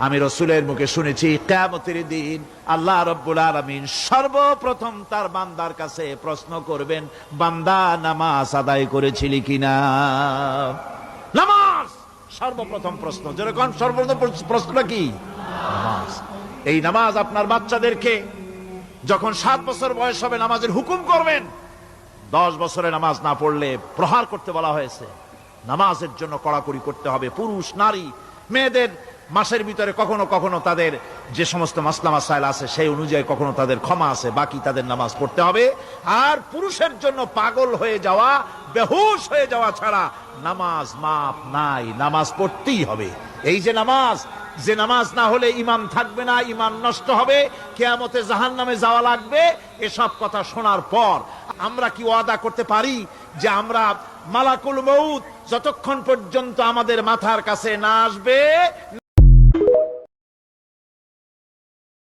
আমি রাসূলের মুখে শুনেছি কিয়ামতের দিন আল্লাহ রাব্বুল আলামিন সর্বপ্রথম তার বান্দার কাছে প্রশ্ন করবেন, বান্দা নামাজ আদায় করেছিলি কিনা। নামাজ সর্বপ্রথম প্রশ্ন। যেরকম সর্বপ্রথম প্রশ্নটা কি? নামাজ। এই নামাজ আপনার বাচ্চাদেরকে যখন 7 বছর বয়স হবে নামাজের হুকুম করবেন। 10 বছরে নামাজ না পড়লে প্রহার করতে বলা হয়েছে। নামাজের জন্য কড়াকড়ি করতে হবে। পুরুষ নারী মেয়েদের মাসের ভিতরে কখনো কখনো তাদের যে সমস্ত মাসলা মাসাইল আছে সেই অনুযায়ী কখনো তাদের ক্ষমা আছে, বাকি তাদের নামাজ পড়তে হবে। আর পুরুষের জন্য পাগল হয়ে যাওয়া, বেহুশ হয়ে যাওয়া ছাড়া নামাজ মাপ নাই, নামাজ পড়তেই হবে। এই যে নামাজ না হলে ঈমান থাকবে না, ঈমান নষ্ট হবে, কিয়ামতে জাহান্নামে যাওয়া লাগবে। এসব কথা শোনার পর আমরা কি ওয়াদা করতে পারি যে আমরা মালাকুল মউত যতক্ষণ পর্যন্ত আমাদের মাথার কাছে না আসবে